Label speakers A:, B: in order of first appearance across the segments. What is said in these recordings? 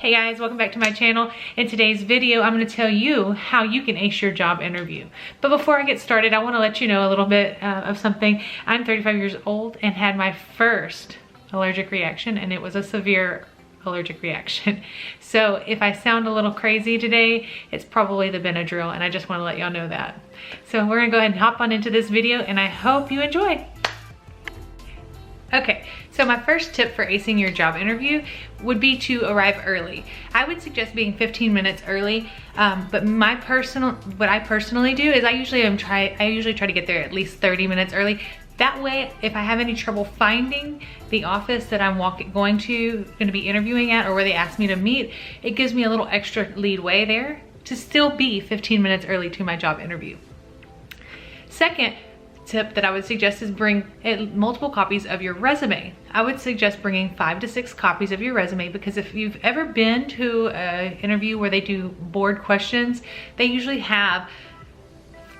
A: Hey guys, welcome back to my channel. In today's video, I'm going to tell you how you can ace your job interview. But before I get started, I want to let you know a little bit of something. I'm 35 years old and had my first allergic reaction, and it was a severe allergic reaction. So if I sound a little crazy today, it's probably the Benadryl, and I just want to let y'all know that. So we're going to go ahead and hop on into this video, and I hope you enjoy. Okay, so my first tip for acing your job interview would be to arrive early. I would suggest being 15 minutes early, but what I personally do is I usually try to get there at least 30 minutes early. That way, if I have any trouble finding the office that I'm going to be interviewing at, or where they ask me to meet, it gives me a little extra leeway there to still be 15 minutes early to my job interview. Second tip that I would suggest is bring multiple copies of your resume. I would suggest bringing 5 to 6 copies of your resume, because if you've ever been to an interview where they do board questions, they usually have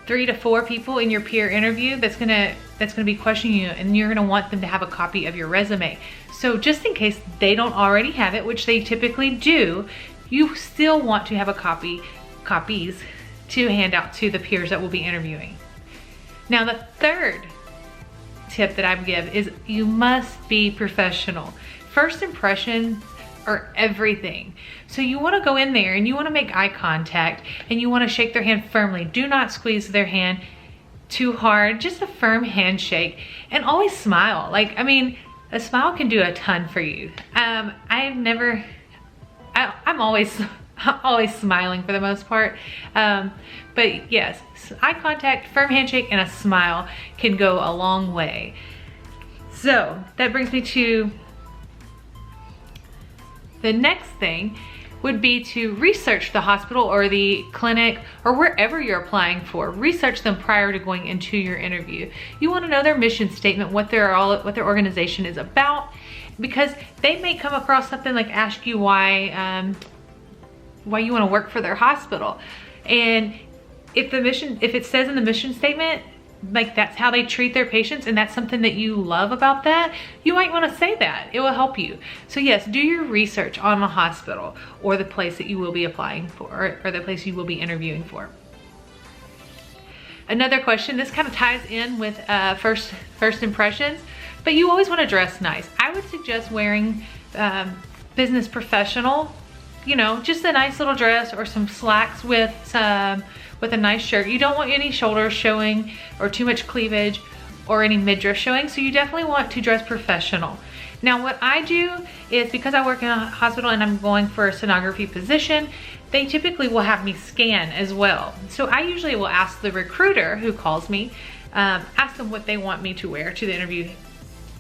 A: 3 to 4 people in your peer interview that's gonna be questioning you, and you're gonna want them to have a copy of your resume. So just in case they don't already have it, which they typically do, you still want to have copies to hand out to the peers that will be interviewing. Now, the third tip that I would give is you must be professional. First impressions are everything. So you want to go in there and you want to make eye contact and you want to shake their hand firmly. Do not squeeze their hand too hard, just a firm handshake, and always smile. A smile can do a ton for you. I'm always smiling for the most part. But yes, eye contact, firm handshake, and a smile can go a long way. So that brings me to the next thing would be to research the hospital or the clinic or wherever you're applying for. Research them prior to going into your interview. You want to know their mission statement, what their organization is about, because they may come across something like ask you why you want to work for their hospital. And if it says in the mission statement, like that's how they treat their patients, and that's something that you love about that, you might want to say that. It will help you. So yes, do your research on the hospital or the place that you will be applying for, or the place you will be interviewing for. Another question, this kind of ties in with first impressions, but you always want to dress nice. I would suggest wearing business professional, just a nice little dress or some slacks with a nice shirt. You don't want any shoulders showing or too much cleavage or any midriff showing, so you definitely want to dress professional. Now what I do is, because I work in a hospital and I'm going for a sonography position, they typically will have me scan as well. So I usually will ask the recruiter who calls me, ask them what they want me to wear to the interview.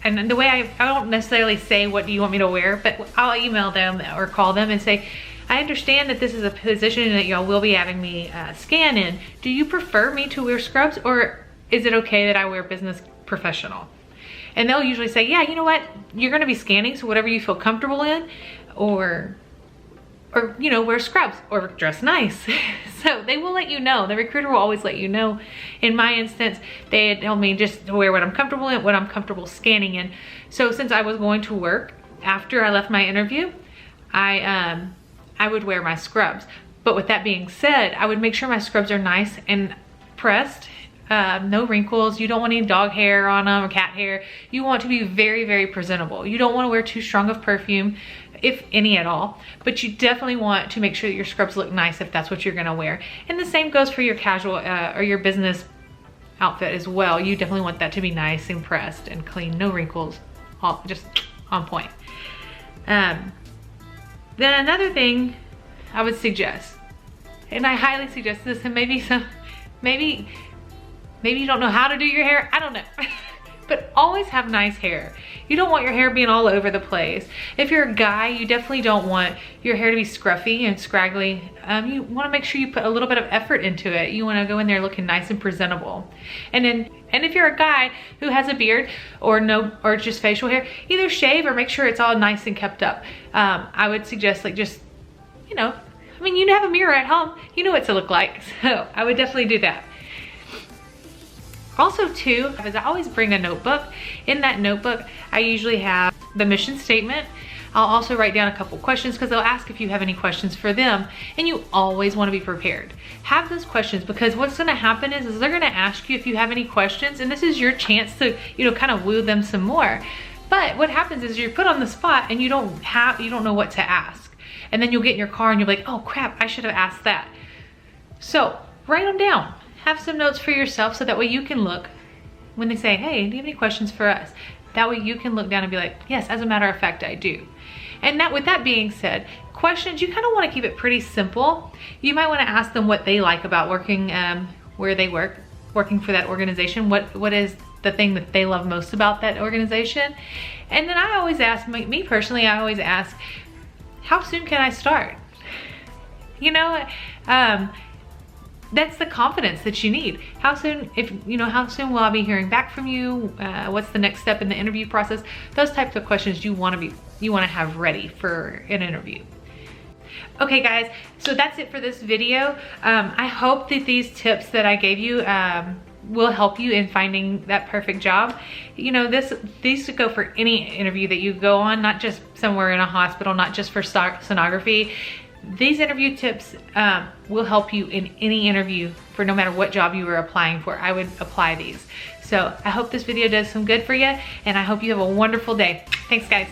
A: And the way I don't necessarily say, what do you want me to wear, but I'll email them or call them and say, I understand that this is a position that y'all will be having me scan in. Do you prefer me to wear scrubs, or is it okay that I wear business professional? And they'll usually say, yeah, you know what? You're gonna be scanning, so whatever you feel comfortable in, or wear scrubs or dress nice. So they will let you know. The recruiter will always let you know. In my instance, they had told me just to wear what I'm comfortable in, what I'm comfortable scanning in. So since I was going to work after I left my interview, I would wear my scrubs. But with that being said, I would make sure my scrubs are nice and pressed, no wrinkles. You don't want any dog hair on them or cat hair. You want to be very, very presentable. You don't want to wear too strong of perfume, if any at all, but you definitely want to make sure that your scrubs look nice if that's what you're gonna wear. And the same goes for your casual or your business outfit as well. You definitely want that to be nice and pressed and clean, no wrinkles, all just on point. Then another thing I would suggest, and I highly suggest this, and maybe you don't know how to do your hair, I don't know. But always have nice hair. You don't want your hair being all over the place. If you're a guy, you definitely don't want your hair to be scruffy and scraggly. You want to make sure you put a little bit of effort into it. You want to go in there looking nice and presentable. And if you're a guy who has a beard or just facial hair, either shave or make sure it's all nice and kept up. I would suggest you have a mirror at home. You know what to look like. So I would definitely do that. Also too, is I always bring a notebook. In that notebook, I usually have the mission statement. I'll also write down a couple questions because they'll ask if you have any questions for them, and you always want to be prepared. Have those questions, because what's going to happen is they're going to ask you if you have any questions, and this is your chance to, you know, kind of woo them some more. But what happens is you're put on the spot and you don't know what to ask. And then you'll get in your car and you'll be like, oh crap, I should have asked that. So write them down. Have some notes for yourself so that way you can look when they say, hey, do you have any questions for us? That way you can look down and be like, yes, as a matter of fact, I do. And with that being said, questions, you kind of want to keep it pretty simple. You might want to ask them what they like about working where they work, working for that organization. What is the thing that they love most about that organization? And then I always ask, me personally, I always ask, how soon can I start? You know, that's the confidence that you need. How soon will I be hearing back from you? What's the next step in the interview process? Those types of questions you want to have ready for an interview. Okay guys, so that's it for this video. I hope that these tips that I gave you will help you in finding that perfect job. You know, these could go for any interview that you go on, not just somewhere in a hospital, not just for sonography. These interview tips will help you in any interview for no matter what job you are applying for. I would apply these. So I hope this video does some good for you, and I hope you have a wonderful day. Thanks guys.